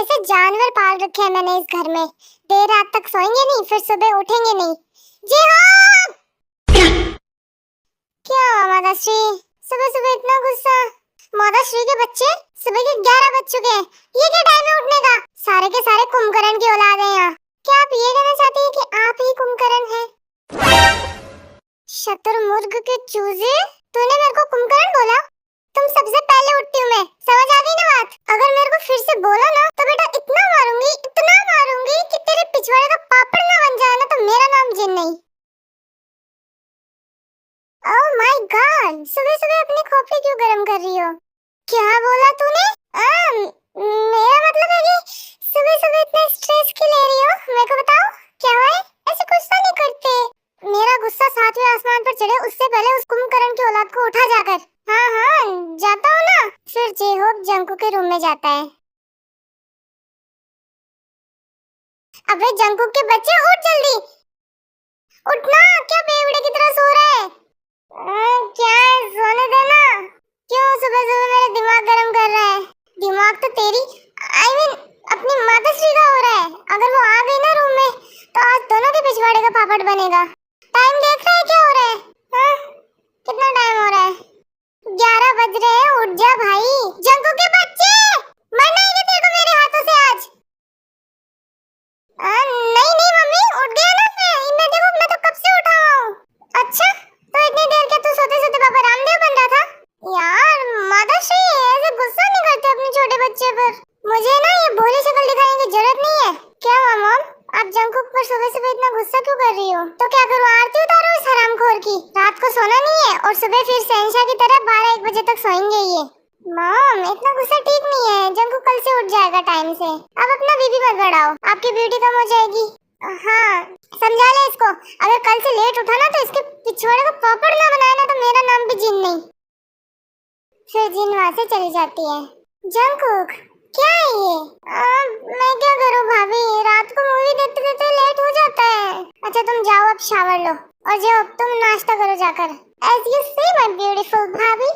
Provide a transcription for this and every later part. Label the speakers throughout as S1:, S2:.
S1: जैसे जानवर पाल रखे हैं मैंने इस घर में। देर रात तक सोएंगे नहीं, फिर सुबह उठेंगे नहीं। जी हाँ। क्या हुआ माताश्री, सुबह सुबह इतना गुस्सा? माताश्री के बच्चे, सुबह के 11 बज चुके हैं, ये क्या टाइम है उठने का? सारे के सारे कुंभकर्ण की औलाद हैं यहाँ। क्या आप ये कहना चाहती हैं कि आप ही कुंभकर्ण हैं? शतुरमुर्ग के चूजे, तूने मेरे को कुंभकर्ण बोला? तुम सबसे पहले उठती हूँ मैं, समझ आ गई ना बात? अगर मेरे को फिर से बोला ना तो बेटा इतना मारूंगी कि तेरे पिछवाड़े का पापड़ ना बन जाए ना तो मेरा नाम जिन नहीं। ओह माय गॉड, सुबह सुबह अपनी खोपड़ी क्यों गरम कर रही हो? क्या बोला तूने? मेरा मतलब है कि सुबह सुबह इतना स्ट्रेस क्यों ले रही हो? मेरे को बताओ क्या हुआ है? ऐसे गुस्सा नहीं करते। मेरा गुस्सा 7वें आसमान पर चढ़े उससे पहले उस कुंभकर्ण की औलाद को उठा जाकर। हाँ जाता हूँ ना। फिर जे-होप जंकू के रूम में जाता है। अबे जंकू के बच्चे उठ जल्दी, उठना, क्या बेवड़े की तरह सो रहा है? क्या है, सोने देना। क्यों सुबह सुबह मेरा दिमाग गरम कर रहा है? दिमाग तो तेरी I mean अपनी माताश्री का हो रहा है। अगर वो आ गई ना रूम में तो आज दोनों के पिछवाड़े का पापड़ बनेगा। टाइम देख रहे हैं क्या हो रहा है? हाँ? कितना टाइम हो रहा है? 11 बज रहे हैं, उठ जा भाई। जंकू के बच्चे, मरना ही नहीं तेरे को मेरे हाथों से आज। नहीं मम्मी, उठ गया ना मैं देखो, मैं तो कब से उठा हूँ। अच्छा, तो इतनी देर क्या तू सोते सोते बाबा रामदेव बन रहा था? यार माताश्री, ऐसे गुस्सा नहीं करते अपने छोटे बच्चे पर। मुझे ना ये भोली शक्ल दिखाने की जरूरत नहीं है। क्या हुआ मॉम, आप जंकू पर सुबह सुबह इतना गुस्सा क्यों कर रही हो? तो क्या करूँ, आरती उतारो इस हरामखोर की? रात को सोना नहीं है और सुबह फिर शहंशाह की तरह 12-1 बजे तक सोएंगे ये। मॉम इतना गुस्सा ठीक नहीं है, जंकू कल से उठ जाएगा टाइम से। अब अपना बीबी मत बढ़ाओ, आपकी ब्यूटी कम हो जाएगी। हाँ समझा ले इसको, अगर कल से लेट उठा ना तो इसके पिछवाड़े को पापड़ ना बनाया ना तो मेरा नाम भी जिन नहीं। फिर जिन वहाँ से चली जाती है। जंकुक क्या है ये? मैं क्या करूँ भाभी, रात को मूवी देखते देखते लेट हो जाता है। अच्छा तुम जाओ अब शावर लो और जाओ तुम नाश्ता करो जाकर। As you say my beautiful भाभी।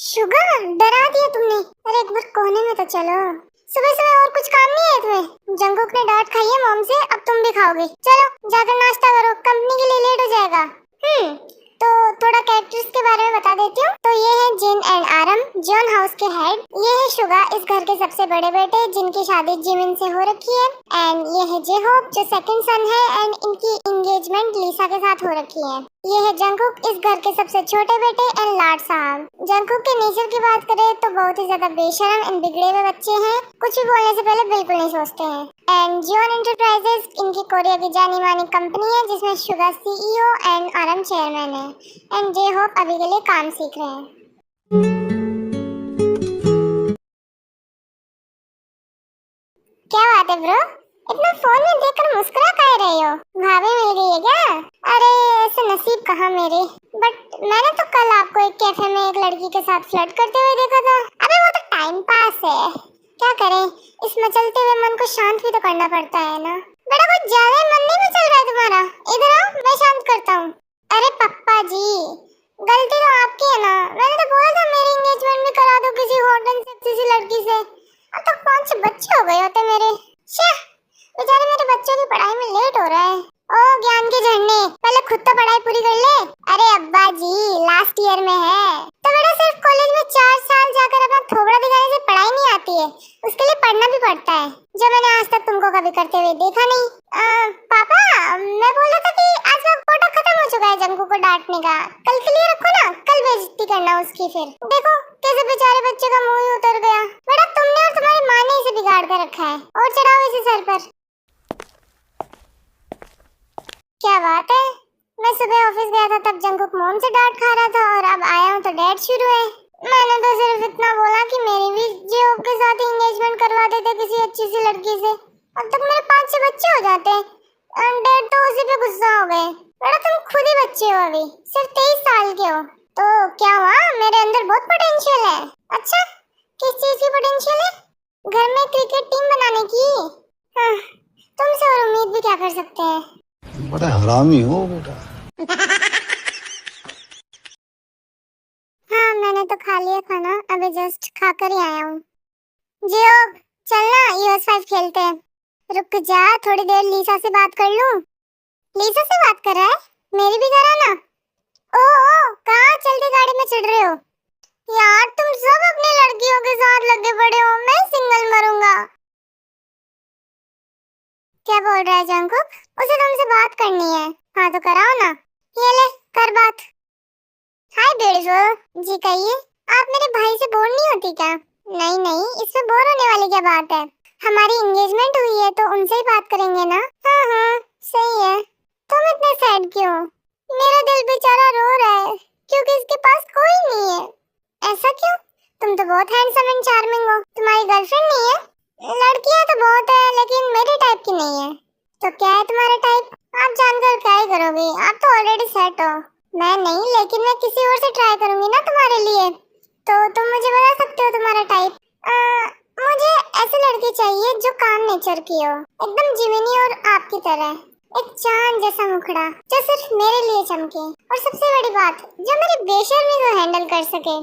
S1: शुगर डरा दिया तुमने। अरे एक बार कोने में तो चलो, सुबह सुबह और कुछ काम नहीं है तुम्हें? जंकुक ने डांट खाई है मॉम से, अब तुम भी खाओगे। चलो जाकर नाश्ता करो, कंपनी के लिए लेट हो जाएगा। तो थोड़ा कैरेक्टर्स के बारे में बता देती हूँ। तो ये है जिन एंड आरम, जॉन हाउस के हेड। ये है शुगा, इस घर के सबसे बड़े बेटे जिनकी शादी जिमिन से हो रखी है। एंड ये है जे-होप जो सेकंड सन है एंड इनकी एंगेजमेंट लीसा के साथ हो रखी है। ये है जंकुक, इस घर के सबसे छोटे बेटे एंड लाड साहब। जंकुक के नेचर की बात करें तो बहुत ही ज्यादा बेशरम एंड बिगड़े हुए बच्चे हैं, कुछ भी बोलने से पहले बिल्कुल नहीं सोचते हैं। एंड जियोन एंटरप्राइजेस इनकी कोरिया की जानी मानी कंपनी है जिसमें शुगा CEO एंड आरम चेयरमैन है। एंड जे-होप अभी के लिए काम सीख रहे हैं। क्या बात है ब्रो, इतना फोन में देखकर मुस्कुरा काहे रही हो? भाभी मिल गई है क्या? अरे ऐसे नसीब कहाँ मेरे, बट मैंने तो कल आपको एक कैफे में एक लड़की के साथ फ्लर्ट करते हुए देखा था। अबे वो तो टाइम पास है, क्या करें, इस मचलते हुए मन को शांत भी तो करना पड़ता है ना। बेटा कुछ ज्यादा मन नहीं मचल रहा है तुम्हारा, इधर आओ मैं शांत करता हूँ। अरे पप्पा जी, गलती तो आपकी है ना, मैंने तो बोला था मेरी एंगेजमेंट भी करा दो किसी हॉट एंड सेक्सी सी लड़की से। अब तक 5 बच्चे हो गए होते मेरे। बेचारे मेरे बच्चों की पढ़ाई में लेट हो रहा है। ओ ज्ञान के झंडे, पहले खुद तो पढ़ाई पूरी कर ले। अरे अब्बा जी लास्ट ईयर में है, तो बेटा सिर्फ कॉलेज में 4 साल जाकर अपना थोबड़ा दिखाने से पढ़ाई नहीं आती है, उसके लिए पढ़ना भी पड़ता है, जो मैंने आज तक तुमको कभी करते हुए देखा नहीं। पापा मैं बोल रहा था कि आज का कोटा खत्म हो चुका है जंकू को डांटने का, कल के लिए रखो ना, कल बेइज्जती करना उसकी। फिर देखो कैसे बेचारे बच्चे का मुंह ही उतर गया। बेटा तुमने और तुम्हारी माँ ने इसे बिगाड़ कर रखा है, और चढ़ाओ इसे सर पर। क्या बात है, मैं सुबह ऑफिस गया था तब जंकुक मॉम से डांट खा रहा था और अब आया हूँ तो डैड शुरू है। मैंने तो सिर्फ इतना बोला कि मेरी भी जे-होप के साथ एंगेजमेंट करवा देते किसी अच्छी सी लड़की से, अब तक मेरे 5-6 बच्चे हो जाते। डैड तो उसी पे गुस्सा हो गए। बेटा तुम खुद ही बच्चे हो, अभी सिर्फ 23 साल के हो, तो क्या हुआ, मेरे अंदर बहुत पोटेंशियल है। अच्छा किस चीज की पोटेंशियल है? घर में क्रिकेट टीम बनाने की। तुमसे और उम्मीद भी क्या कर सकते हैं।
S2: बड़ा हरामी हो बेटा।
S1: हाँ मैंने तो खा लिया खाना, अबे जस्ट खाकर ही आया हूँ। जियो चलना US5 खेलते हैं। रुक जा थोड़ी देर लीसा से बात कर लूं। लीसा से बात कर रहा है? मेरी भी करा ना। ओ कहाँ चलती गाड़ी में चढ़ रहे हो? यार तुम सब अपनी लड़कियों के साथ लगे पड़े हो, मैं सिंगल मरूंगा। क्या बोल रहा है जंकुक? उसे तुमसे बात करनी है। हाँ तो कराओ ना। ये ले कर बात। हाय ब्यूटीफुल। जी कहिए। आप मेरे भाई से बोर नहीं होती क्या? नहीं नहीं, इसमें बोर होने वाली क्या बात है? हमारी एंगेजमेंट हुई है तो उनसे ही बात करेंगे ना। हाँ हाँ सही है। तुम इतने सैड क्यों? मेरा दिल बेचारा रो रहा है क्योंकि इसके पास कोई नहीं है। ऐसा क्यों? तुम तो बहुत हैंडसम एंड चार्मिंग हो। तुम्हारी गर्लफ्रेंड नहीं है? लड़कियां तो बहुत है लेकिन मेरे टाइप की नहीं है। तो क्या है तुम्हारा टाइप? आप जानकर क्या ही करोगे, आप तो ऑलरेडी सेट हो। मैं नहीं, लेकिन मैं किसी और से ट्राई करूंगी ना तुम्हारे लिए। तो तुम मुझे बता सकते हो तुम्हारा टाइप? मुझे ऐसी लड़की चाहिए जो काम नेचर की हो, एकदम जिमिनी और आपकी तरह, एक चांद जैसा मुखड़ा जो सिर्फ मेरे लिए चमके, और सबसे बड़ी बात जो मेरी बेशर्मी को हैंडल कर सके।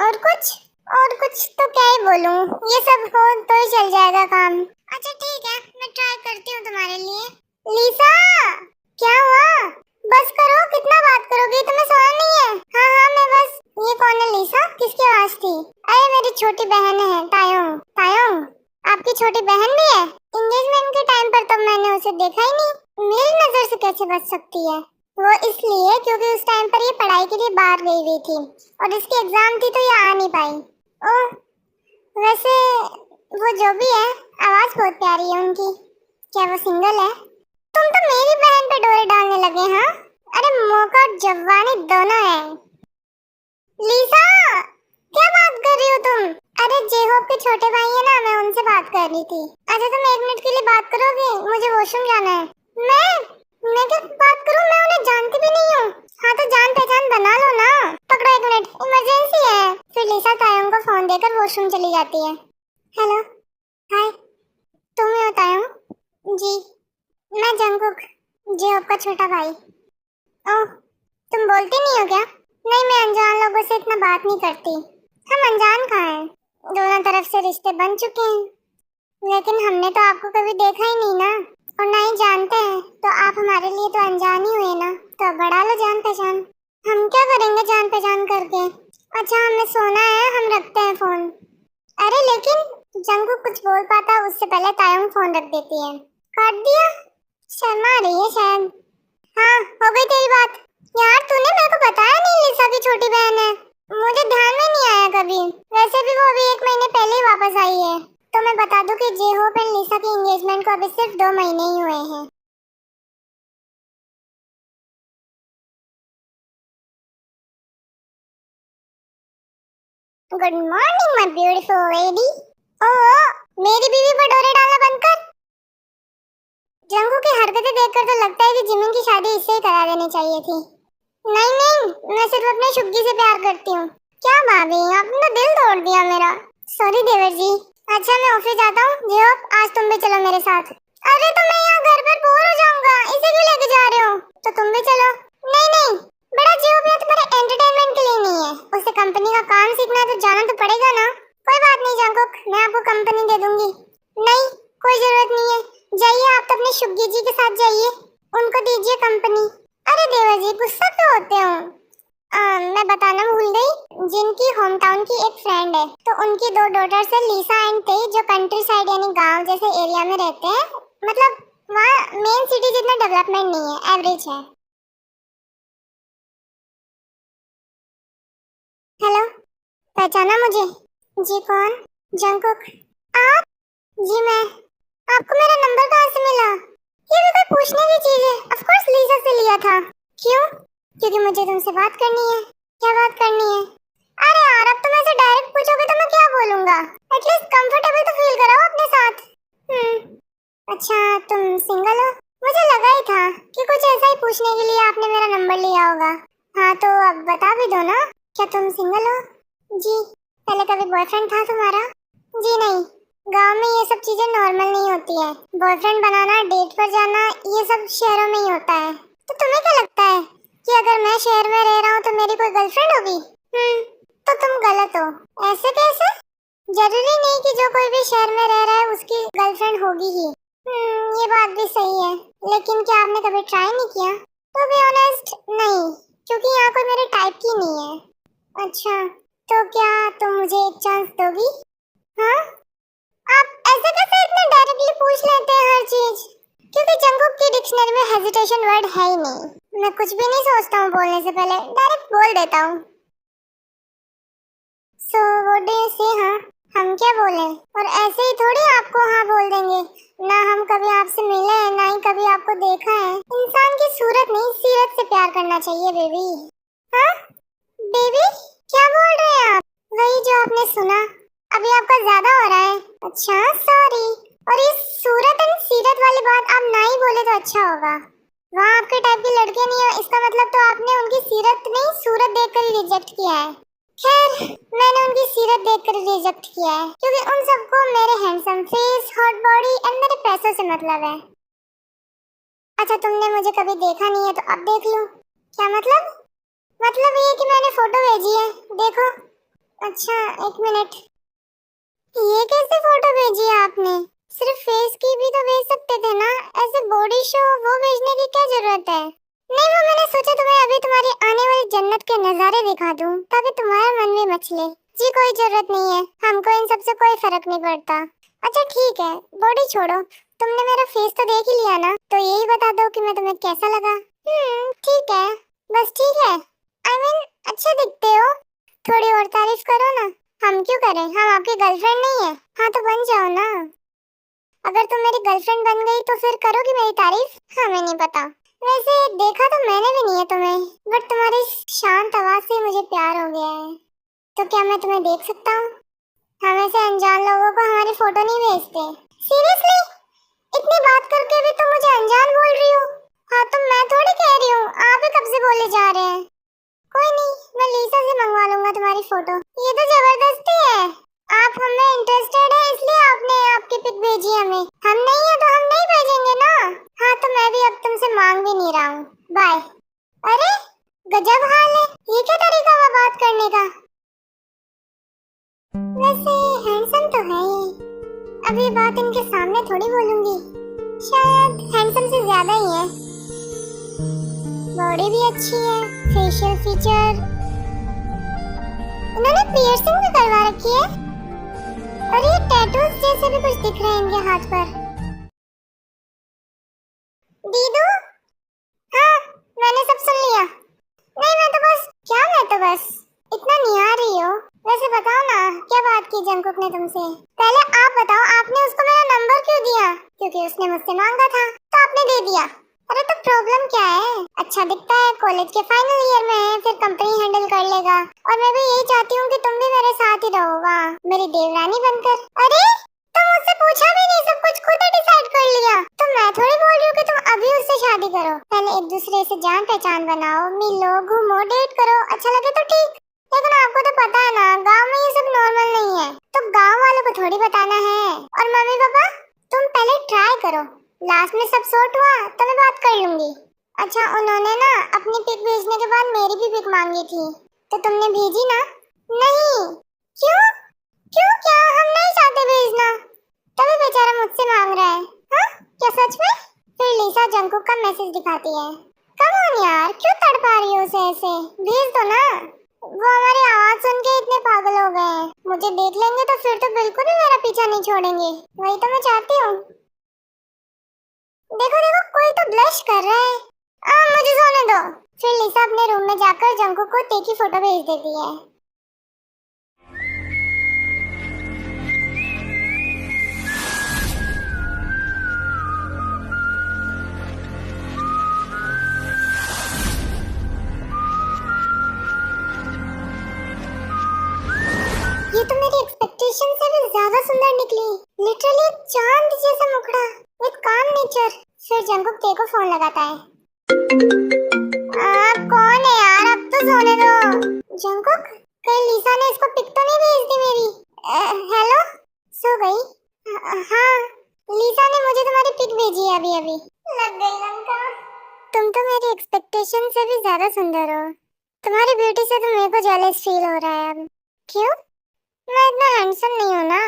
S1: और कुछ? और कुछ तो क्या ही बोलूं, ये सब हो तो ही चल जाएगा काम। अच्छा ठीक है, मैं ट्राई करती हूँ तुम्हारे लिए। लीसा क्या हुआ? बस करो, कितना बात करोगी? तुम्हें सोना नहीं है? हाँ हाँ मैं बस। ये कौन है लीसा? किसकी आवाज थी? अरे मेरी छोटी बहन है तायोंग। तायोंग आपकी छोटी बहन भी है? एंगेजमेंट के टाइम पर तो मैंने उसे देखा ही नहीं। मेरी नजर से कैसे बच सकती है? वो इसलिए क्योंकि उस टाइम पर ये पढ़ाई के लिए बाहर गई हुई थी और इसकी एग्जाम थी तो ये आ नहीं पाई। ओह वैसे वो जो भी है, आवाज बहुत प्यारी है उनकी। क्या वो सिंगल है? तुम तो मेरी बहन पे डोरे डालने लगे। हाँ अरे मौका और जवानी दोनों है। लीसा क्या बात कर रही हो तुम? अरे जेहोप के छोटे भाई है ना, मैं उनसे बात कर रही थी। अच्छा तुम 1 मिनट के लिए बात करोगे? मुझे वॉशरूम जाना है। मैं क्या बात करूं? मैं उन्हें जानती भी नहीं हूँ। हाँ तो जान पहचान बना लो ना। पकड़ो 1 मिनट, इमरजेंसी है। फिर लीसा तायोंग को फोन देकर वॉशरूम चली जाती है। हेलो हाय, तुम ही बताओ। जी मैं जंकुक, जेहोप का छोटा भाई। ओह तुम बोलती नहीं हो क्या? नहीं मैं अनजान लोगों से इतना बात नहीं करती। हम अनजान कहाँ हैं, दोनों तरफ से रिश्ते बन चुके हैं। लेकिन हमने तो आपको कभी देखा ही नहीं ना, और ना ही जानते हैं, तो आप हमारे लिए तो अनजान ही हुए ना। तो बढ़ा लो जान पहचान। हम क्या करेंगे जान पहचान करके? अच्छा हमें सोना है, हम रखते हैं फोन। अरे लेकिन जंगू कुछ बोल पाता उससे पहले तायोंग फोन रख देती है। काट दिया? शर्मा रही है शायद। हाँ हो गई तेरी बात। यार तूने मेरे को बताया नहीं लिसा की छोटी बहन है, मुझे ध्यान में नहीं आया कभी। वैसे भी वो अभी 1 महीने पहले ही वापस आई है। तो मैं बता दूं कि जेहोप एंड लिसा की एंगेजमेंट को अभी सिर्फ 2 महीने ही हुए हैं। Good morning my beautiful lady. Oh मेरी बीवी पर डोरे डालना बंद कर। जंगू की हरकतें देखकर तो लगता है कि जिमिन की शादी इससे ही करा देनी चाहिए थी। नहीं नहीं मैं सिर्फ अपने शुग्गी से प्यार करती हूँ। क्या भाभी आपने तो दिल तोड़ दिया मेरा। सॉरी देवर जी। अच्छा मैं ऑफिस जाता हूँ, जेहोप आज तुम भी चलो मेरे साथ। अरे तो मैं यहाँ घर पर बोर हो जाऊंगा, इसे क्यों लेके जा रहे हो? तो तुम भी चलो। नहीं नहीं बड़ा जेहोप ये तुम्हारे एंटरटेनमेंट के लिए नहीं है, उसे कंपनी का काम सीखना है तो जाना तो पड़ेगा ना। कोई बात नहीं जंकुक, मैं आपको कंपनी दे दूंगी। नहीं कोई जरूरत नहीं है, जाइए आप तो अपने शुग्गी जी के साथ जाइए, उनको दीजिए कंपनी। अरे देवर जी गुस्सा क्यों होते हो? मैं बताना भूल गई, जिनकी होम टाउन की एक फ्रेंड है, तो उनकी 2 डॉटर्स है लीसा एंड तेई, जो कंट्री साइड यानी गांव जैसे एरिया में रहते हैं। मतलब वहाँ मेन सिटी जितना डेवलपमेंट नहीं है, एवरेज है। हेलो पहचाना मुझे? जी कौन? जंकुक। आप? जी मैं। आपको मेरा नंबर कहाँ से मिला? ये भी कोई पूछने की चीज है? ऑफ कोर्स लीसा से लिया था। क्यों? क्योंकि मुझे तुमसे बात करनी है। क्या बात करनी है? अरे यार अब तुम ऐसे डायरेक्ट पूछोगे तो मैं क्या बोलूंगा? एटलीस्ट कंफर्टेबल तो फील कराओ अपने साथ। अच्छा तुम सिंगल हो? मुझे लगा ही था कि कुछ ऐसा ही पूछने के लिए आपने मेरा नंबर लिया होगा। हाँ तो अब बता भी दो ना, क्या तुम सिंगल हो? जी। पहले कभी बॉयफ्रेंड था तुम्हारा? जी नहीं, गांव में ये सब चीजें नॉर्मल नहीं होती है। बॉयफ्रेंड बनाना, डेट पर जाना, ये सब शहरों में ही होता है। तो तुम्हें क्या लगता है कि अगर मैं शहर में रह रहा हूँ तो मेरी कोई गर्लफ्रेंड होगी? तो तुम गलत हो। ऐसे कैसे? जरूरी नहीं कि जो कोई भी शहर में रह रहा है उसकी गर्लफ्रेंड होगी ही। ये बात भी सही है, लेकिन क्या आपने कभी ट्राई नहीं किया? तो बी ऑनेस्ट नहीं, क्योंकि यहाँ कोई मेरे टाइप की नहीं है। अच्छा, तो क्या तुम मुझे एक चांस दोगी? हाँ? आप ऐसे कैसे इतने डायरेक्टली पूछ लेते हैं हर चीज? क्योंकि जंगकुक की डिक्शनरी में हेजिटेशन वर्ड है ही नहीं। मैं कुछ भी नहीं सोचता हूँ बोलने से पहले, डायरेक्ट बोल देता हूँ। सो व्हाट डू यू से? हाँ, हम क्या बोले? और ऐसे ही थोड़ी आपको हाँ बोल देंगे। ना हम कभी आपसे मिले हैं, ना ही कभी आपको देखा है। इंसान की सूरत नहीं, सीरत से प्यार करना चाहिए बेबी। हाँ? बेबी? क्या बोल रहे हैं आप? वही जो आपने सुना। अभी आपका ज्यादा हो रहा है। अच्छा, सॉरी। और ये सूरत एंड सीरत वाली बात आप ना ही बोले तो अच्छा होगा। वहाँ आपके टाइप की लड़के नहीं है, इसका मतलब तो आपने उनकी सीरत नहीं सूरत देखकर ही रिजेक्ट किया है। खैर, मैंने उनकी सीरत देखकर रिजेक्ट किया है, क्योंकि उन सबको मेरे handsome face, hot body and मेरे पैसों से मतलब है। अच्छा, तुमने मुझे कभी देखा नहीं है तो अब देख लो। क्या मतलब? मतलब ये कि मैंने फोटो भेजी है, देखो। अच्छा, एक मिनट। ये कैसे फोटो भेजी है आपने? सिर्फ फेस की भी तो भेज सकते थे ना, ऐसे बॉडी शो वो भेजने की क्या जरूरत है? नहीं, वो मैंने सोचा तुम्हें अभी तुम्हारी आने वाली जन्नत के नजारे दिखा दूं, ताकि तुम्हारा मन भी मचले। जी कोई जरूरत नहीं है, हमको इन सब से कोई फर्क नहीं पड़ता। अच्छा ठीक है, बॉडी छोड़ो, तुमने मेरा फेस तो देख ही लिया ना, तो यही बता दो कि मैं तुम्हें कैसा लगा। ठीक है, बस ठीक है। I mean, अच्छे दिखते हो। थोड़ी और तारीफ करो ना। हम क्यों करें, हम आपकी गर्लफ्रेंड नहीं है। हाँ तो बन जाओ ना। अगर तुम मेरी गर्लफ्रेंड बन गई तो फिर करोगी मेरी तारीफ? हमें नहीं पता। वैसे देखा तो मैंने भी नहीं है तुम्हें, बट तुम्हारी शांत आवाज से मुझे प्यार हो गया है। तो क्या मैं तुम्हें देख सकता हूँ? हम ऐसे अनजान लोगों को हमारी फोटो नहीं भेजते। सीरियसली? इतनी बात करके भी तुम मुझे अनजान बोल रही हो? हाँ तो मैं थोड़ी कह रही हूँ, आप ही कब से बोले जा रहे हैं। कोई नहीं, मैं लीसा से मंगवा लूंगा तुम्हारी फोटो। ये तो जबरदस्ती है। आप हमें इंटरेस्टेड है इसलिए आपने आपकी पिक भेजी हमें। हम नहीं है तो हम नहीं भेजेंगे ना। हाँ तो मैं भी अब तुमसे मांग भी नहीं रहा हूँ। बाय। अरे गजब हाल है, ये क्या तरीका हुआ बात करने का? वैसे हैंडसम तो है ही। अब ये बात इनके सामने थोड़ी बोलूंगी, शायद हैंडसम से ज्यादा ही है। बॉडी भी अच्छी है, फेशियल फीचर। इन्होंने पियर्सिंग भी करवा रखी है, और ये टैटूज जैसे भी कुछ दिख रहे हैं इनके हाथ पर। दीदू? हाँ, मैंने सब सुन लिया। नहीं मैं तो बस इतना निहार रही हो। वैसे बताओ ना, क्या बात की जंगकुक ने तुमसे? पहले आप बताओ, आपने उसको मेरा नंबर क्यों दिया? क्योंकि उसने मुझसे मांगा था, तो आपने दे दिया। अरे तो प्रॉब्लम क्या है? अच्छा दिखता है, कॉलेज के फाइनल ईयर में है, फिर कंपनी हैंडल कर लेगा। और मैं भी यही चाहती हूँ कि तुम भी मेरे साथ ही रहो, वाह, मेरी देवरानी बनकर। अरे तुम मुझसे पूछा भी नहीं, सब कुछ खुद ही डिसाइड कर लिया। तो मैं थोड़ी बोल रही हूँ कि तुम अभी उससे शादी करो। पहले एक दूसरे से जान पहचान बनाओ, मिलो, घूमो, डेट करो, अच्छा लगे तो ठीक। लेकिन आपको तो पता है ना, गांव में ये सब नॉर्मल नहीं है, तो गांव वालों को थोड़ी बताना है। और मम्मी पापा, तुम पहले ट्राई करो, लास्ट में सब सॉर्ट हुआ तो मैं बात कर लूंगी। अच्छा, उन्होंने ना अपनी पिक भेजने के बाद मेरी भी पिक मांगी थी, तो तुमने भेजी ना? नहीं। क्यों? क्यों, क्या हम नहीं चाहते भेजना? तभी बेचारा मुझसे मांग रहा है। हाँ, क्या सच में? फिर लिसा जंगकुक का मैसेज दिखाती है। कम ऑन यार, क्यों तड़पा रही हो उसे ऐसे? भेज दो ना। वो हमारी आवाज सुन के इतने पागल हो गए हैं, मुझे देख लेंगे तो फिर तो बिल्कुल भी मेरा पीछा नहीं छोड़ेंगे। वही तो मैं चाहती हूँ। देखो देखो, कोई तो ब्लश कर रहा है। मुझे सोने दो। फिर लिसा अपने रूम में जाकर जंगकुक को टे की फोटो भेज देती है। ये तो मेरी एक्सपेक्टेशन से भी ज्यादा सुंदर निकली। लिटरली एक चांद जैसा मुखड़ा विद काम नेचर। फिर जंगकुक टे को फोन लगाता है। आप कौन है यार, अब तो सोने दो। जंगकुक, कहीं लिसा ने इसको पिक तो नहीं भेज दी मेरी? हेलो? सो गई? हाँ, लिसा ने मुझे तुम्हारी पिक भेजी है अभी अभी। लग गई लंका। तुम तो मेरी एक्सपेक्टेशन से भी ज्यादा सुंदर हो। तुम्हारी ब्यूटी से तो मेरे को जेलस फील हो रहा है अब। क्यों? मैं इतना हैंडसम नहीं हूँ ना।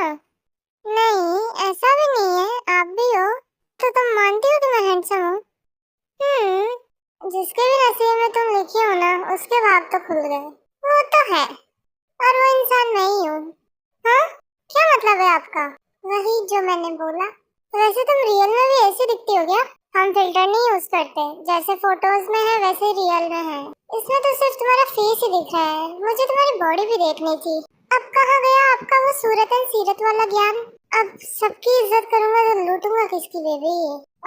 S1: नहीं, ऐसा भी नहीं है, आप भी हो। तो तुम मानती हो कि मैं हैंडसम हूँ? जिसके भी नसीब में तुम लिखी हो ना, उसके भाग तो खुल गए। वो तो है, और वो इंसान मैं ही हूँ। हाँ? क्या मतलब है आपका? वही जो मैंने बोला। वैसे तुम रियल में भी ऐसी दिखती हो क्या? हम फिल्टर नहीं यूज करते, जैसे फोटोज में है वैसे रियल में है। इसमें तो सिर्फ तुम्हारा फेस ही दिख रहा है, मुझे तुम्हारी बॉडी भी देखनी थी। अब कहाँ गया आपका वो सूरतन सीरत वाला ज्ञान? अब सबकी इज्जत करूंगा तो लूटूंगा किसकी बेबी?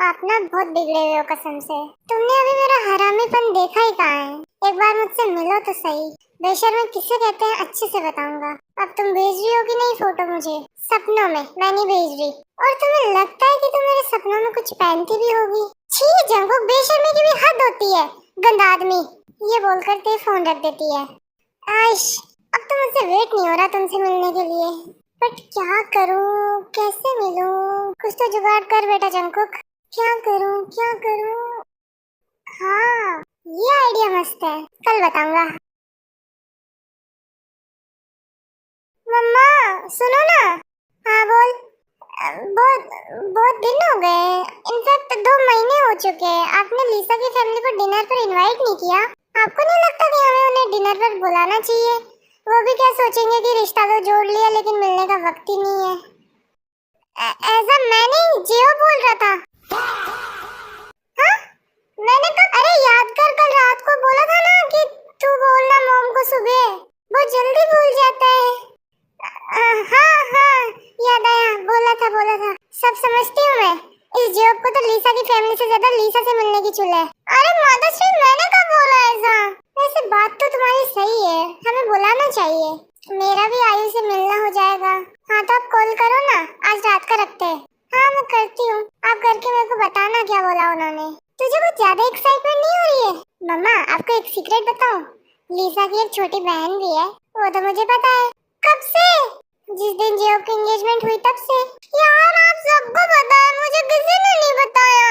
S1: आप ना बहुत बिगड़े हुए हो कसम से। तुमने अभी मेरा हरामीपन देखा ही कहाँ है? एक बार मुझसे मिलो तो सही। बेशर्म किसे कहते हैं अच्छे से बताऊंगा। अब तुम भेज रही हो कि नहीं फोटो मुझे? सपनों में, मैं नहीं भेज रही। और तुम्हें लगता है कि तुम मेरे सपनों में कुछ पहनती भी होगी? छी जंगो, बेशर्मी की भी हद होती है। गंदा आदमी। ये बोलकर ते फोन रख देती है। आइश, अब तो मुझसे वेट नहीं हो रहा तुमसे मिलने के लिए। बट क्या करूं, कैसे मिलूं? कुछ तो जुगाड़ कर बेटा जंकुक। क्या करूं, क्या करूं? हाँ, ये आइडिया मस्त है, कल बताऊंगा। मम्मा, सुनो ना। हाँ बोल। बहुत बहुत दिन हो गए, इनफैक्ट 2 महीने हो चुके हैं। आपने लिसा की फैमिली को डिनर पर इनवाइट नहीं किया। आपको नहीं लगता कि हमें उन्हें डिनर पर बुलाना चाहिए? वो भी क्या सोचेंगे कि रिश्ता तो जोड़ लिया लेकिन मिलने का वक्त ही नहीं है। ऐसा मैं नहीं, जियो बोल रहा था। हाँ? मैंने कब? अरे याद कर, कल रात को बोला था ना कि तू बोलना मॉम को सुबह। बहुत जल्दी भूल जाता है। हाँ हाँ, याद आया, बोला था। सब समझती हूँ मैं। इस जॉब को तो लिसा की फैमिली से ज्यादा लिसा से मिलने की चुल है। अरे माताश्री, मैंने कब बोला ऐसा? वैसे बात तो तुम्हारी सही है, हमें बुलाना चाहिए। मेरा भी आयु से मिलना हो जाएगा। हाँ तो आप कॉल करो ना, आज रात का रखते हैं। हाँ मैं करती हूँ, आप करके मेरे को बताना क्या बोला उन्होंने। तुझे कुछ ज्यादा एक्साइटमेंट नहीं हो रही है? मम्मा, आपको एक सीक्रेट बताऊं? लिसा की एक छोटी बहन भी है, वो तो मुझे पता है। कब से? जिस दिन जियो की एंगेजमेंट हुई तब से। यार आप सबको पता है, मुझे किसी ने नहीं बताया।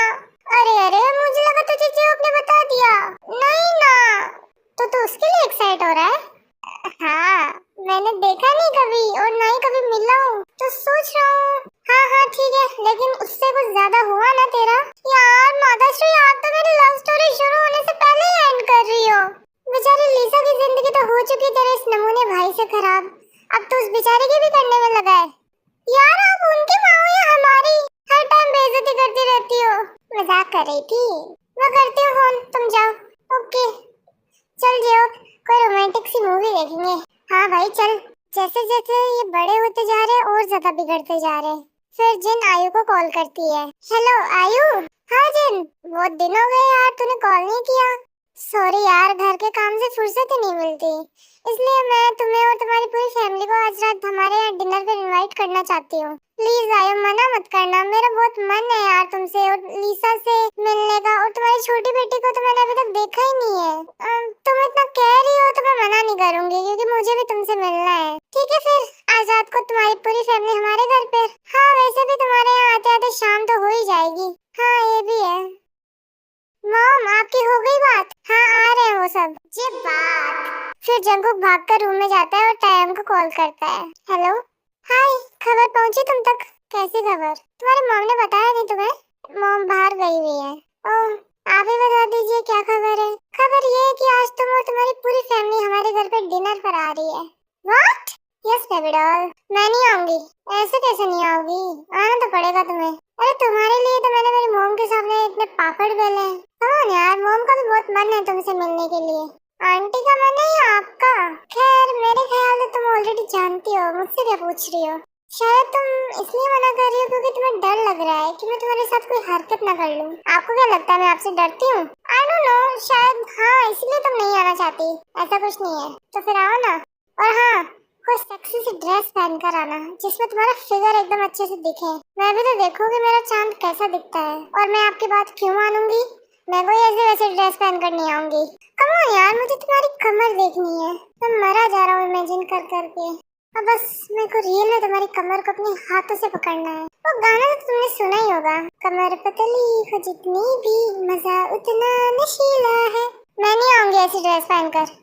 S1: अरे मुझे लगा तुझे जियो ने बता दिया। नहीं ना। तो तू उसके लिए एक्साइट हो रहा है? हाँ, मैंने देखा नहीं कभी और ना ही कभी मिला हूँ, तो सोच रहा हूँ। हाँ हाँ ठीक है, लेकिन उससे कुछ ज्यादा हुआ ना तेरा? यार माताश्री, आप तो मेरी लव स्टोरी शुरू होने से पहले ही एंड कर रही हो। बेचारी लिसा की जिंदगी तो हो चुकी तेरे इस नमूने भाई से खराब। अब तो उस बेचारे की भी करने में लगा है। यार आप उनकी माँ हो या हमारी? हर टाइम बेइज्जती करती रहती हो। मजाक कर रही थी। मैं करती हूँ फोन, तुम जाओ। ओके, चल जियो, कोई रोमांटिक सी मूवी देखेंगे। हाँ भाई चल। जैसे जैसे ये बड़े होते जा रहे हैं और ज्यादा बिगड़ते जा रहे हैं। फिर जिन आयु को कॉल करती है। हेलो आयु। हाँ जिन, बहुत दिन हो गए यार, तूने कॉल नहीं किया। सॉरी यार, घर के काम से फुर्सत ही नहीं मिलती, इसलिए मैं तुम्हें और तुम्हारी पूरी फैमिली को आज रात हमारे यहाँ डिनर पे इनवाइट करना चाहती हूँ। प्लीज आयु, मना मत करना, मेरा बहुत मन है यार तुमसे और लिसा से मिलने का। और तुम्हारी छोटी बेटी को तो मैंने अभी तक देखा ही नहीं है। तुम इतना कह रही हो तो मैं मना नहीं करूंगी, क्योंकि मुझे भी तुमसे मिलना है। ठीक है फिर, आज रात को तुम्हारी पूरी फैमिली हमारे घर पे। हाँ वैसे भी तुम्हारे यहाँ आते आते शाम तो हो ही जाएगी। हाँ ये भी है। मॉम, आपकी हो गई बात? हाँ आ रहे हैं वो सब। ये बात। फिर जंकुक भागकर रूम में जाता है और टायम को कॉल करता है। हेलो। हाय, खबर पहुंची तुम तक? कैसी खबर? तुम्हारी मॉम ने बताया नहीं तुम्हें? मॉम बाहर गई हुई है। ओह, आप ही बता दीजिए क्या खबर है? खबर ये है कि आज तुम और तुम्हारी पूरी फैमिली हमारे घर पे डिनर पर आ रही है। व्हाट? यस बेबी डॉल, मैं नहीं आऊंगी। ऐसे कैसे नहीं आओगी? आना तो पड़ेगा तुम्हें। अरे तुम्हारे लिए तो मैंने मेरी मॉम के सामने इतने पापड़ बेले हैं। कौन यार, मॉम का भी बहुत मन है तुमसे मिलने के लिए। आंटी का मन है या आपका? खैर मेरे ख्याल से तुम ऑलरेडी जानती हो, मुझसे क्या पूछ रही हो? शायद तुम इसलिए मना कर रही हो क्योंकि तुम्हें डर लग रहा है कि मैं तुम्हारे साथ कोई हरकत ना कर लूं। आपको क्या लगता है मैं आपसे डरती हूँ? आई डोंट नो, शायद हाँ इसलिए तुम नहीं आना चाहती। ऐसा कुछ नहीं है, तो फिर आओ ना। और हाँ, कोई सेक्सी सी ड्रेस पहन कर आना जिसमें तुम्हारा फिगर एकदम अच्छे से दिखे। मैं भी तो देखूं कि मेरा चांद कैसा दिखता है। और मैं आपकी बात क्यों मानूंगी? मैं कोई ऐसे वैसे ड्रेस पहन कर नहीं आऊंगी। कम ऑन यार, मुझे तुम्हारी कमर देखनी है। मैं मरा जा रहा हूँ इमेजिन कर करके। अब बस मेरे को रियल में तुम्हारी कमर को अपने हाथों से पकड़ना है। वो गाना तो तुमने सुना ही होगा, कमर पतली हो जितनी भी मजा उतना नशीला है। मैं नहीं आऊंगी ऐसी ड्रेस पहनकर।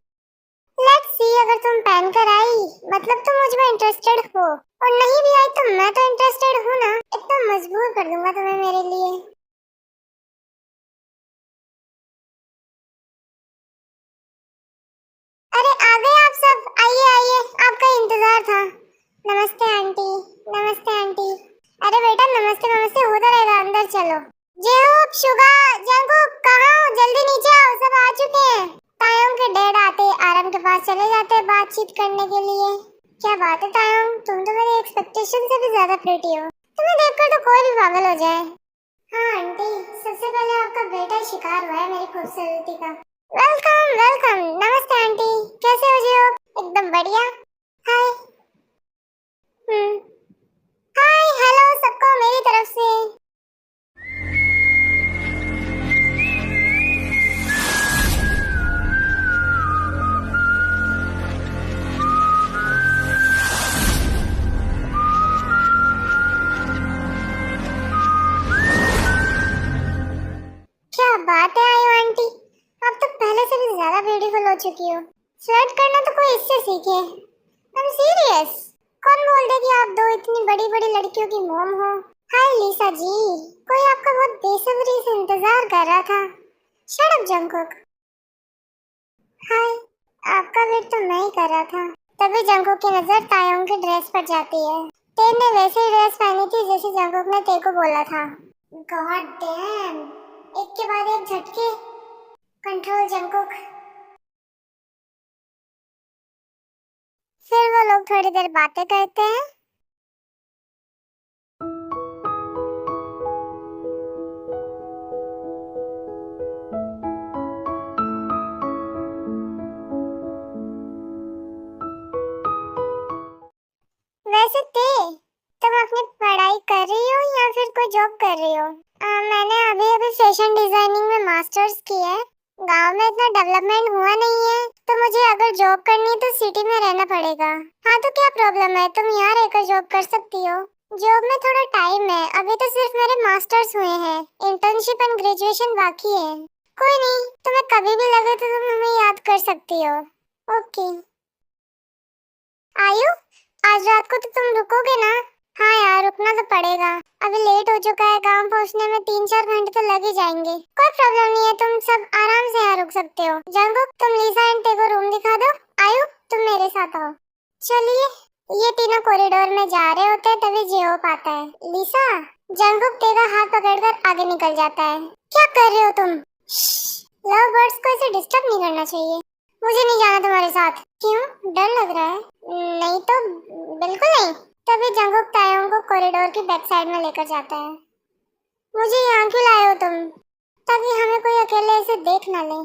S1: लेट्स सी अगर तुम पहन कर आई मतलब तुम मुझ में इंटरेस्टेड हो, और नहीं भी आई तो मैं तो इंटरेस्टेड हूँ ना, इतना मजबूर कर दूंगा तुम्हें मेरे लिए। अरे आ गए आप सब, आइए आइए, आपका इंतजार था। नमस्ते आंटी। नमस्ते आंटी। अरे बेटा नमस्ते नमस्ते होता रहेगा, अंदर चलो। जेहूप, शुगा, जंकुक, कहाँ हो? जल्दी नीचे आओ, सब आ चुके हैं। तायोंग के डैड आते आराम के पास चले जाते बातचीत करने के लिए। क्या बात है तायोंग, तुम तो मेरी एक्सपेक्टेशन से भी ज्यादा प्रिटी हो। तुम्हें देखकर तो कोई भी पागल हो जाए। हाँ आंटी, सबसे पहले आपका बेटा शिकार हुआ है मेरी खूबसूरती का। Welcome welcome. नमस्ते आंटी, कैसे हो जी आप? एकदम बढ़िया। हाय। हम्म। हाय हेलो सबको मेरी तरफ से। क्या बात है आयो आंटी, आप तो पहले से भी ज्यादा ब्यूटीफुल हो चुकी हो। फ्लर्ट करना तो कोई इससे सीखे। I am serious. कौन बोल दे कि आप दो इतनी बड़ी बड़ी लड़कियों की मॉम हो। हाय लिसा जी, कोई आपका बहुत बेसब्री से इंतजार कर रहा था। Shut up Jungkook. हाय, आपका वेट तो मैं ही कर रहा था। तभी जंकुक की नजर तायोंग की ड्रेस पर जाती है। तेन ने वैसे ही ड्रेस पहनी थी जैसे जंकुक ने तेरे को बोला था। गॉड डैम, एक के बाद एक झटके। Control Jungkook. फिर वो लोग थोड़ी देर बातें करते हैं। वैसे तुम अपनी पढ़ाई कर रही हो या फिर कोई जॉब कर रही हो? मैंने अभी अभी फैशन डिजाइनिंग में मास्टर्स किया है। गांव में इतना डेवलपमेंट हुआ नहीं है, तो मुझे अगर जॉब करनी है तो सिटी में रहना पड़ेगा। हाँ तो क्या प्रॉब्लम है, तुम यहाँ रहकर जॉब कर सकती हो। जॉब में थोड़ा टाइम है, अभी तो सिर्फ मेरे मास्टर्स हुए हैं, इंटर्नशिप एंड ग्रेजुएशन बाकी है। कोई नहीं, तुम्हें कभी भी लगे तो तुम हमें याद कर सकती हो। ओके। आयु, आज रात को तो तुम रुकोगे ना? हाँ यार, रुकना तो पड़ेगा। अभी लेट हो चुका है, गांव पहुंचने में 3-4 घंटे तो लग ही जाएंगे। कोई प्रॉब्लम नहीं है, तुम सब आराम से यहाँ रुक सकते हो। जंकुक, तुम लिसा एंड ते को रूम दिखा दो। आयु, तुम मेरे साथ आओ। चलिए। ये तीनों कॉरिडोर में जा रहे होते हैं तभी जेओप आता है। लिसा, जंकुक ते का हाथ पकड़कर आगे निकल जाता है। क्या कर रहे हो तुम? लव बर्ड्स को ऐसे डिस्टर्ब नहीं करना चाहिए। मुझे नहीं जाना तुम्हारे साथ। क्यों, डर लग रहा है? नहीं तो बिल्कुल नहीं। तभी जंकुक तायोंग को कॉरिडोर की बैक साइड में लेकर जाता है। मुझे यहाँ क्यों लाए हो तुम? ताकि हमें कोई अकेले ऐसे देख ना ले।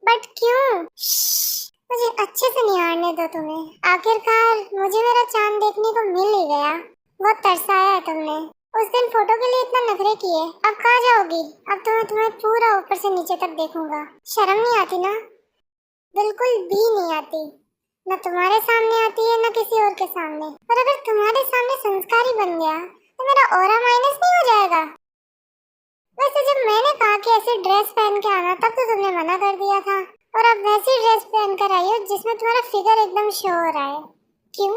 S1: बट क्यों? मुझे अच्छे से निहारने दो तुम्हें। आखिरकार मुझे मेरा चांद देखने को मिल ही गया। बहुत तरसाया है तुमने। उस दिन फोटो के लिए इतना नखरे किए, अब कहाँ जाओगी? अब तो मैं तुम्हें पूरा ऊपर से नीचे तक देखूंगा। शर्म नहीं आती ना? बिल्कुल भी नहीं आती। न तुम्हारे सामने आती है न किसी और के सामने। और अगर तुम्हारे सामने संस्कारी बन गया तो मेरा ऑरा माइनस नहीं हो जाएगा? वैसे जब मैंने कहा कि ऐसी ड्रेस पहन के आना तब तो तुमने मना कर दिया था, और अब वैसी ड्रेस पहन कर आई हो जिसमें तुम्हारा फिगर एकदम शो हो रहा है। क्यों?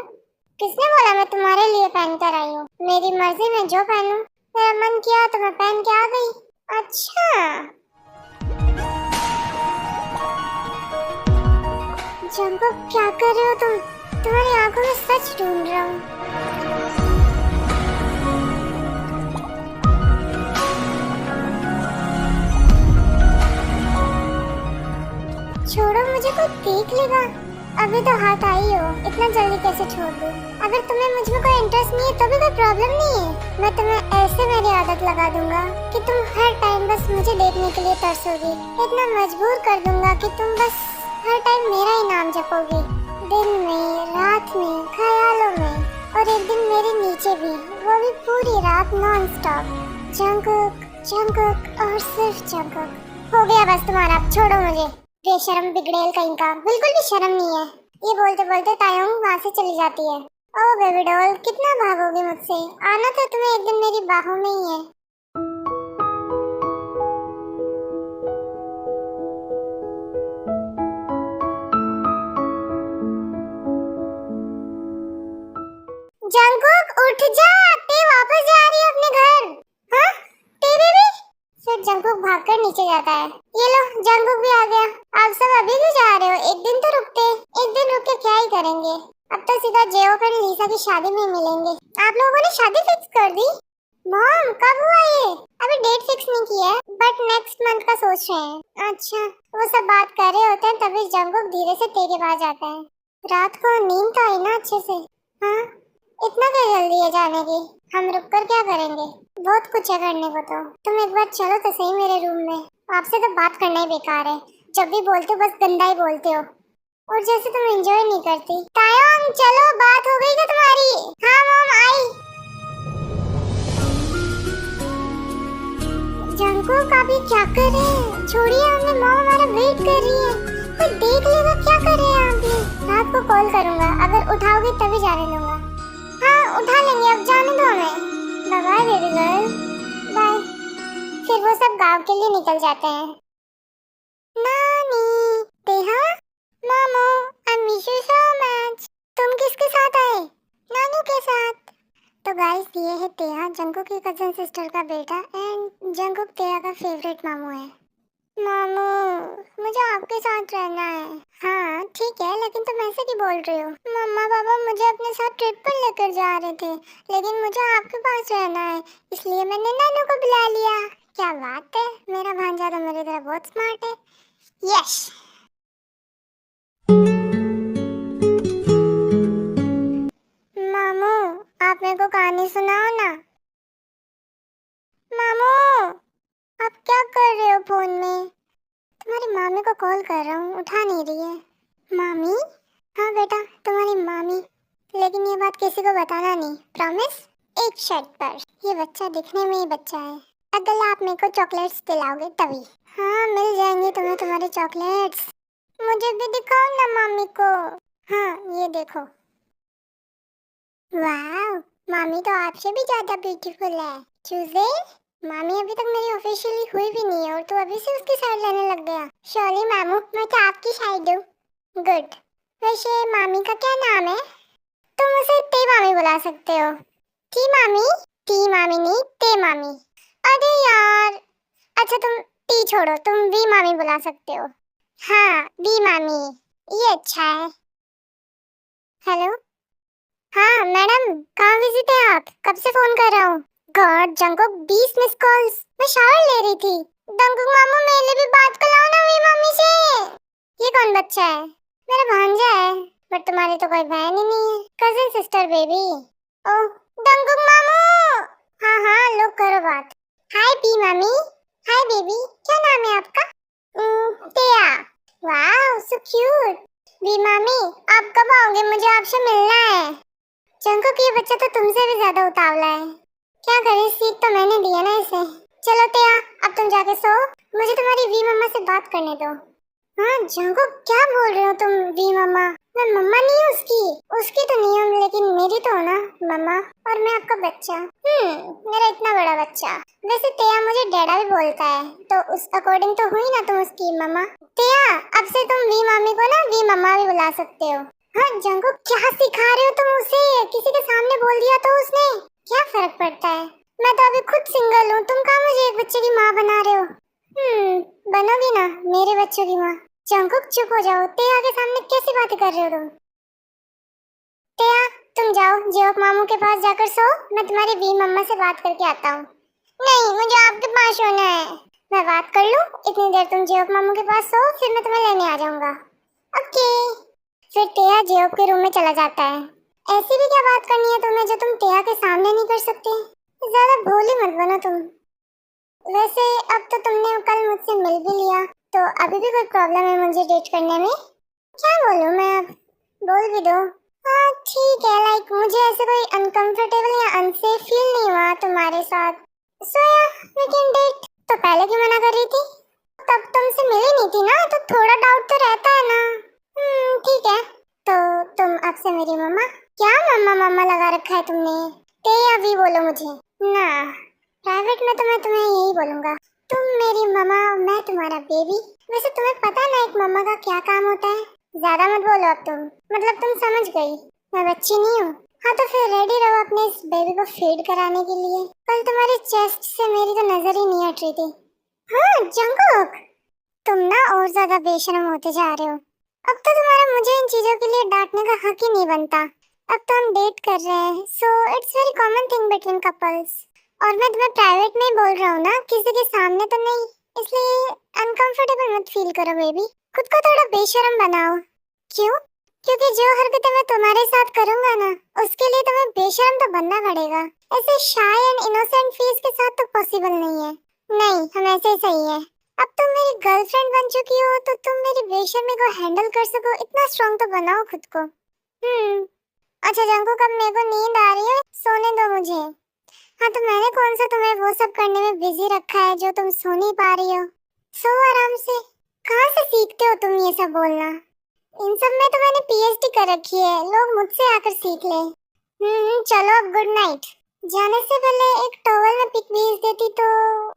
S1: किसने बोला मैं तुम्हारे लिए पहन कर आई हूँ? मेरी मर्जी, में जो पहनूं। मेरा मन किया तो मैं पहन के आ गई। अच्छा जंकुक, क्या कर रहे हो तुम? तुम्हारी आंखों में सच ढूंढ रहा हूँ। छोड़ो, मुझे कोई देख लेगा। अभी तो हाथ आई हो, इतना जल्दी कैसे छोड़ दूँ? अगर तुम्हें मुझ में कोई इंटरेस्ट नहीं है तो भी कोई प्रॉब्लम नहीं है। मैं तुम्हें ऐसे मेरी आदत लगा दूंगा कि तुम हर टाइम बस मुझे देखने के लिए तरसोगी। इतना मजबूर कर दूंगा कि तुम बस हर टाइम मेरा ही नाम जपोगी, दिन में, रात में, ख्यालों में, और एक दिन मेरे नीचे भी, वो भी पूरी रात नॉन स्टॉप। जंकुक, जंकुक और सिर्फ जंकुक। हो गया बस तुम्हारा, छोड़ो मुझे। बेशरम बिगड़ेल कहीं का, बिल्कुल भी शर्म नहीं है। ये बोलते बोलते तायोंग वहाँ से चली जाती है। ओ बेबी डॉल, कितना भागोगी मुझसे? आना तो तुम्हें एक दिन मेरी बाहों में ही है। उठ जा, ते वापस जा रही है अपने घर। हाँ, ते बेबी। फिर जंगकुक भागकर नीचे जाता है। ये लो, जंगकुक भी आ गया। आप सब अभी भी जा रहे हो? एक दिन तो रुकते। एक दिन रुक के क्या ही करेंगे? अब तो सीधा जेओक और लीसा की शादी में मिलेंगे। आप लोगों ने शादी फिक्स कर दी? मॉम, कब हुआ ये? अभी डेट फिक्स नहीं किया है, बट नेक्स्ट मंथ का सोच रहे हैं। अच्छा, वो सब बात कर रहे होते हैं तभी जंगकुक धीरे से ते के पास जाता है। रात को नींद तो आई ना अच्छे से? हाँ, इतना क्या जल्दी है जाने की? हम रुक कर क्या करेंगे? बहुत कुछ है करने को तो। तुम एक बार चलो तो सही मेरे रूम में। आपसे तो बात करना ही बेकार है। जब भी बोलते हो बस गंदा ही बोलते हो, और जैसे तुम एंजॉय नहीं करती। तायंग, चलो, बात हो गई क्या तुम्हारी? हाँ मॉम, आई। जंगकुक अभी क्या कर रहे हैं? छोड़िए, हमने मॉम हमारा वेट कर रही है। कोई देख लेगा क्या कर रहे हैं आप भी? रात को कॉल करूंगा, अगर उठाओगे तभी जाने दूंगा। हाँ, उठा लेंगे, अब जाने दो हमें। Bye bye baby girl, bye. फिर वो सब गांव के लिए निकल जाते हैं। नानी, तेहा, मामू, I miss you so much. तुम किसके साथ आए? नानू के साथ। तो गाइस, ये है तेहा, जंगकुक की कजन सिस्टर का बेटा, एंड जंगकुक तेहा का फेवरेट मामू है। मामू, मुझे आपके साथ रहना है। हाँ ठीक है, लेकिन तुम ऐसे क्यों बोल रही हो? मम्मा पापा मुझे अपने साथ ट्रिप पर लेकर जा रहे थे, लेकिन मुझे आपके पास रहना है, इसलिए मैंने नानू को बुला लिया। क्या बात है, मेरा भांजा तो मेरी तरह बहुत स्मार्ट है। यस। मामू, आप मेरे को कहानी सुनाओ ना। मामू, आप क्या कर रहे हो फोन में? तुम्हारी मामी को कॉल कर रहा हूँ, उठा नहीं रही है। मामी? हाँ बेटा, तुम्हारी मामी। लेकिन ये बात किसी को बताना नहीं, प्रॉमिस? एक शर्त पर। ये बच्चा दिखने में ही बच्चा है, अगर आप मेरे को चॉकलेट्स दिलाओगे तभी। हाँ, मिल जाएंगे तुम्हें तुम्हारे चॉकलेट्स। मुझे भी दिखाओ ना मामी को। हाँ, ये देखो। वाह, मामी तो आपसे भी ज्यादा ब्यूटीफुल है। चूजे, मामी अभी तक मेरी ऑफिशियली हुई भी नहीं है और तू अभी से उसकी साइड लेने लग गया। सॉरी मामू, मैं तो आपकी साइड हूँ। गुड। वैसे मामी का क्या नाम है? तुम उसे ते मामी बुला सकते हो। टी मामी? टी मामी नहीं, ते मामी। अरे यार, अच्छा तुम टी छोड़ो, तुम वी मामी बुला सकते हो। हाँ, वी मामी, ये अच्छा है। हेलो। हाँ मैडम, कहाँ बिजी थे आप? कब से फोन कर रहा हूँ। God, Jungkook 20 miss calls. मैं शावर ले रही थी। जंगकुक मामू, मेरे लिए भी बात कराओ ना वी मम्मी से। ये कौन बच्चा है? मेरा भांजा है, बट तुम्हारी तो कोई बहन ही नहीं है। Cousin sister baby. Oh, Jungkook मामू। हाँ हाँ, लो करो बात। हाय पी मम्मी। हाय बेबी, क्या नाम है आपका? टिया। Wow, so cute. वी मम्मी, आप कब आओगे? मुझे आपसे मिलना है। जंगकुक, ये बच्चा तो तुमसे भी ज्यादा उतावला है। क्या करे, सीख तो मैंने दिया ना इसे। चलो तेया, अब तुम जाके सो, मुझे तुम्हारी वी मम्मा से बात करने दो। हाँ जंगकुक, क्या बोल रहे हो तुम? वी मम्मा? मैं मम्मा नहीं हूँ उसकी। उसकी तो नहीं हूँ, लेकिन मेरी तो हो ना मम्मा। और मैं आपका बच्चा। मेरा इतना बड़ा बच्चा। वैसे तेया मुझे डैडा भी बोलता है, तो उस अकॉर्डिंग तो हुई ना तुम उसकी मम्मा। तेया, अब से तुम वी मम्मी को ना वी मम्मा भी बुला सकते हो। हाँ जंगकुक, क्या सिखा रहे हो तुम उसे? किसी के सामने बोल दिया तो उसने क्या फर्क पड़ता है? मैं तो अभी खुद सिंगल हूँ, तुम कहाँ मुझे एक बच्चे की माँ बना रहे हो? बनोगी ना मेरे बच्चों की माँ। जंगकुक चुप हो जाओ, तेया के सामने कैसी बातें कर रहे हो तुम? तेया, तुम जाओ जेओक मामू के पास जाकर सो, मैं तुम्हारी वी मम्मा से बात करके आता हूँ। नहीं, मुझे आपके पास सोना है। मैं बात कर लूँ, इतनी देर तुम जेओक मामू के पास सो, फिर मैं तुम्हें लेने आ जाऊंगा। ओके। फिर तेया जेओक के रूम में चला जाता है। ऐसी भी क्या बात करनी है तुम्हें जो तुम तेया के सामने नहीं कर सकते? ज्यादा भोली मत बनो तुम। वैसे अब तो तुमने कल मुझसे मिल भी लिया, तो अभी भी कोई प्रॉब्लम है मुझे डेट करने में? क्या बोलूं मैं अब? बोल भी दो। हाँ ठीक है, लाइक मुझे ऐसे कोई अनकंफर्टेबल या अनसेफ फील नहीं हुआ तुम्हारे साथ। सो या वी कैन डेट। तो पहले क्यों मना कर रही थी? तब तुमसे मिली नहीं थी ना, तो थोड़ा डाउट तो रहता है ना। ठीक है, तो तुम अब से मेरी मम्मा। क्या मम्मा मम्मा लगा रखा है तुमने? ते या भी बोलो मुझे ना। प्राइवेट में तो मैं तुम्हें यही बोलूंगा, तुम मेरी मम्मा, मैं तुम्हारा बेबी। वैसे तुम्हें पता ना एक मम्मा का क्या काम होता है? ज्यादा मत बोलो अब तुम, मतलब तुम समझ गई, मैं बच्ची नहीं हूँ। हाँ तो फिर रेडी रहो अपने इस बेबी को फीड कराने के लिए। कल तुम्हारी चेस्ट से मेरी तो नजर ही नहीं हट रही थी। हाँ जंगकुक, तुम ना और ज्यादा बेशर्म होते जा रहे हो। अब तो तुम्हारा मुझे इन चीजों के लिए डांटने का हक ही नहीं बनता। अब तो हम डेट कर रहे हैं, so it's very common thing between couples. और मैं तुम्हें प्राइवेट में ही बोल रहा हूँ ना, किसी के सामने तो नहीं, इसलिए अनकंफर्टेबल मत फील करो बेबी। खुद को थोड़ा बेशर्म बनाओ। क्यों? क्योंकि जो हरकतें मैं तुम्हारे साथ करूंगा ना, उसके लिए तुम्हें बेशर्म तो बनना पड़ेगा। ऐसे शाय एंड इनोसेंट फेस के साथ तो पॉसिबल नहीं है। नहीं, हम ऐसे ही सही है। अब तुम मेरी गर्लफ्रेंड बन चुकी हो, तो तुम मेरी बेशर्मी को हैंडल कर सको, इतना स्ट्रांग तो बनाओ खुद को। अच्छा जंको, कब मेरे को नींद आ रही है, सोने दो मुझे। हाँ तो मैंने कौन सा तुम्हें वो सब करने में बिजी रखा है जो तुम सो नहीं पा रही हो? सो आराम से। कहाँ से सीखते हो तुम ये सब बोलना? इन सब में तो मैंने पीएचडी कर रखी है, लोग मुझसे आकर सीख ले। चलो अब गुड नाइट। जाने से पहले एक टॉवल में पिक भेज देती तो।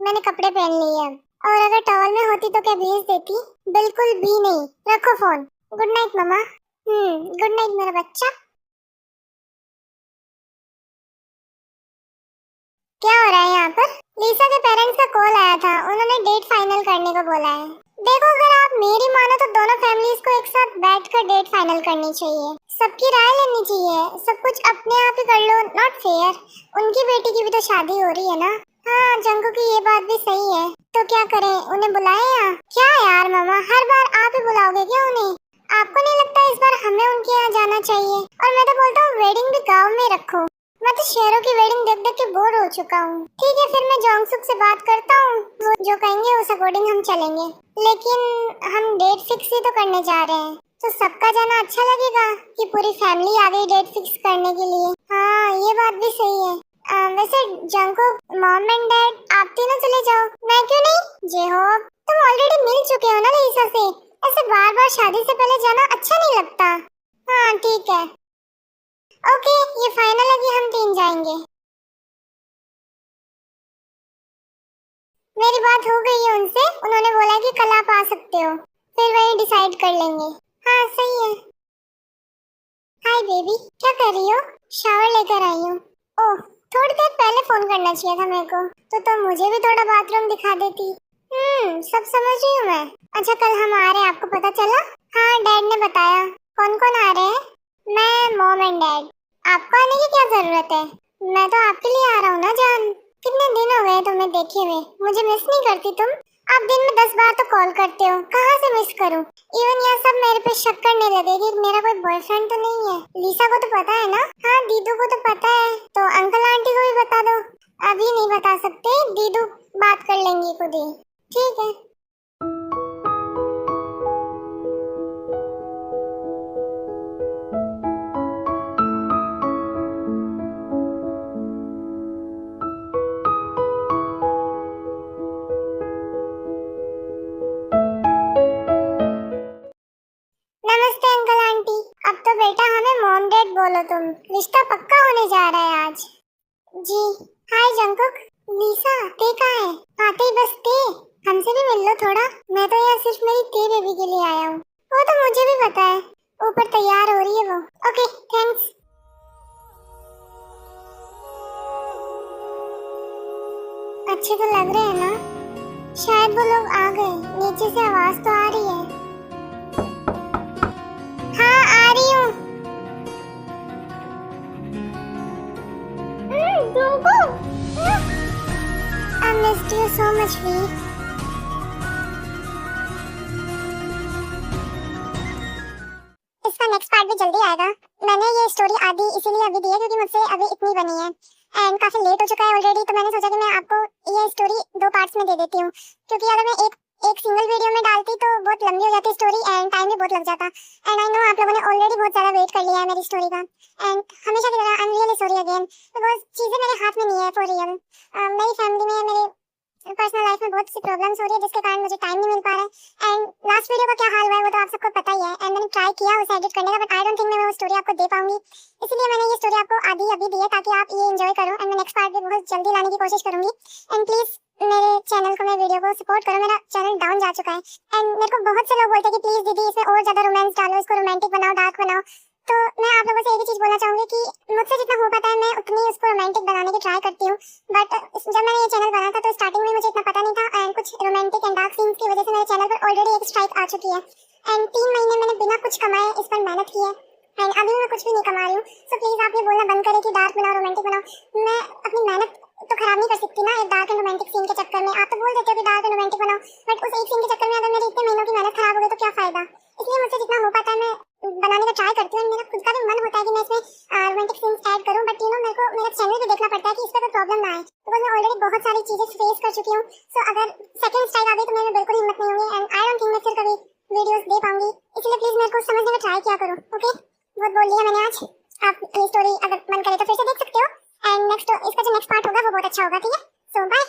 S1: मैंने कपड़े पहन लिए हैं, और अगर टॉवल में होती तो क्या भेज देती? बिल्कुल भी नहीं। रखो फोन। गुड नाइट मम्मा। गुड नाइट मेरा बच्चा। क्या हो रहा है यहाँ पर? लीसा के पेरेंट्स का कॉल आया था, उन्होंने डेट फाइनल करने को बोला है। देखो, अगर आप मेरी मानो तो दोनों फैमिलीज को एक साथ बैठकर डेट फाइनल करनी चाहिए, सबकी राय लेनी चाहिए। सब कुछ अपने आप ही कर लो, नॉट फेयर। उनकी बेटी की भी तो शादी हो रही है ना। हाँ जंकू की ये बात भी सही है। तो क्या करें, उन्हें बुलाएं या क्या? यार मामा, हर बार आप ही बुलाओगे क्या उन्हें? आपको नहीं लगता इस बार हमें उनके यहाँ जाना चाहिए? और मैं तो बोलता हूँ वेडिंग भी गाँव में रखो। मैं तो शहरों की वेडिंग देख देख के बोर हो चुका हूँ। ठीक है, फिर मैं जोंगसुक से बात करता हूँ, वो जो कहेंगे उस अकॉर्डिंग हम चलेंगे। लेकिन हम डेट फिक्स ही तो करने जा रहे हैं, तो सबका जाना अच्छा लगेगा कि पूरी फैमिली आ गई डेट फिक्स करने के लिए। हाँ ये बात भी सही है। वैसे जंकुक, मॉम एंड डैड आप तीनों चले जाओ, मैं क्यों नहीं? जे हो, तुम ऑलरेडी मिल चुके हो ना लीसा से, ऐसे बार बार शादी से पहले जाना अच्छा नहीं लगता। हाँ ठीक है, ओके ये फाइनल है कि हम तीन जाएंगे। मेरी बात हो गई है उनसे, उन्होंने बोला कि कल आप आ सकते हो, फिर वही डिसाइड कर लेंगे। हाँ सही है। हाय बेबी, क्या कर रही हो? शावर लेकर आई हूँ। ओह, थोड़ी देर पहले फोन करना चाहिए था मेरे को, तो तुम मुझे भी थोड़ा बाथरूम दिखा देती। सब समझ रही हूँ मैं। अच्छा कल हम आ रहे हैं, आपको पता चला? हाँ डैड ने बताया। कौन कौन आ रहे हैं? मैं, मॉम एंड डैड। आपको आने की क्या जरूरत है? मैं तो आपके लिए आ रहा हूँ ना जान। कितने दिन हो गए तुम्हें देखे हुए, मुझे मिस नहीं करती तुम? आप दिन में 10 बार तो कॉल करते हो, कहाँ से मिस करूं? इवन यह सब मेरे पे शक करने लगे कि मेरा कोई बॉयफ्रेंड तो नहीं है। लीसा को तो पता है ना? हाँ दीदू को तो पता है, तो अंकल आंटी को भी बता दो। अभी नहीं बता सकते, दीदू बात कर लेंगी खुद ही। ठीक है। नमस्ते अंकल आंटी। अब तो बेटा हमें मॉम डैड बोलो तुम, रिश्ता पक्का होने जा रहा है आज। जी। हाय जंकुक। लीसा ते कहाँ है? आते ही बस ते, हमसे भी मिल लो थोड़ा। मैं तो यहाँ सिर्फ मेरी ते बेबी के लिए आया हूँ। वो तो मुझे भी पता है, ऊपर तैयार हो रही है वो। Okay thanks. अच्छे तो लग रहे हैं ना? शायद वो लोग आ गए, नीचे से आवाज तो आ रही है। हाँ आ रही हूँ। I missed you so much, V. इसका नेक्स्ट पार्ट भी जल्दी आएगा। मैंने ये स्टोरी आधी इसीलिए अभी दी है क्योंकि मुझसे अभी इतनी बनी है एंड काफी लेट हो चुका है ऑलरेडी, तो मैंने सोचा कि मैं आपको ये स्टोरी 2 पार्ट्स में दे देती हूँ, क्योंकि अगर मैं एक सिंगल वीडियो में डालती तो बहुत लंबी हो जाती स्टोरी एंड टाइम भी बहुत लग जाता। एंड आई नो आप लोगों ने ऑलरेडी बहुत ज्यादा वेट कर लिया है मेरी स्टोरी का, एंड हमेशा की तरह I am really sorry again, because चीजें मेरे हाथ में नहीं है फॉर रियल। मेरी फैमिली में, मेरे पर्सनल लाइफ में बहुत सी प्रॉब्लम्स हो रही है जिसके कारण मुझे टाइम नहीं मिल पा रहा है। एंड लास्ट वीडियो का क्या हाल हुआ है वो तो आप सबको पता ही है, एंड मैंने ट्राई किया उसे एडिट करने का, बट आई डोंट थिंक मैं वो स्टोरी आपको दे पाऊंगी, इसलिए मैंने ये स्टोरी आपको आधी अभी दी है ताकि आप ये एंजॉय करो। एंड मैं नेक्स्ट पार्ट भी बहुत जल्दी लाने की कोशिश करूंगी। एंड प्लीज मेरे चैनल को, मेरे वीडियो को सपोर्ट करो, मेरा चैनल डाउन जा चुका है एंड मेरे को बहुत से लोग बोलते हैं कि प्लीज दीदी इसमें और ज्यादा रोमांस डालो, इसको रोमांटिक बनाओ, डार्क बनाओ। तो मैं आप लोगों से एक ही चीज बोलना चाहूंगी कि मुझसे एक स्ट्राइक आ चुकी है एंड 3 महीने मैंने बिना कुछ कमाए इस पर मेहनत की है एंड अभी मैं कुछ भी नहीं कमा रही हूँ। सो प्लीज आप ये बोलना बंद करें कि डार्क बनाओ रोमांटिक बनाओ। मैं अपनी मेहनत तो खराब नहीं कर सकती ना एक डार्क एंड रोमांटिक सीन के चक्कर में। आप तो बोल देते हो कि डार्क एंड रोमांटिक बनाओ, बट उस एक सीन के चक्कर में अगर मेरे इतने महीनों की मेहनत खराब हो गई तो क्या फायदा। इसलिए मुझसे जितना हो पाता है मैं बनाने का ट्राई करती हूँ। मेरा खुद का भी मन होता है कि मैं इसमें रोमांटिक सीन्स ऐड करूँ, बट यू नो मेरे को मेरा चैनल भी देखना पड़ता है कि इस पर कोई प्रॉब्लम ना आए, बिकॉज मैं ऑलरेडी बहुत सारी चीजें फेस कर चुकी हूँ। सो अगर सेकंड स्ट्राइक आ गई तो मेरे में बिल्कुल हिम्मत नहीं होगी एंड आई डोंट थिंक मैं फिर कभी वीडियोस दे पाऊंगी। इसलिए प्लीज मेरे को समझने का ट्राई किया करो, ओके। बहुत बोल लिया मैंने आज। आप ये स्टोरी अगर मन करे तो फिर से देख सकते हो एंड नेक्स्ट इसका जो नेक्स्ट पार्ट होगा वो बहुत अच्छा होगा, ठीक है। सो बाय।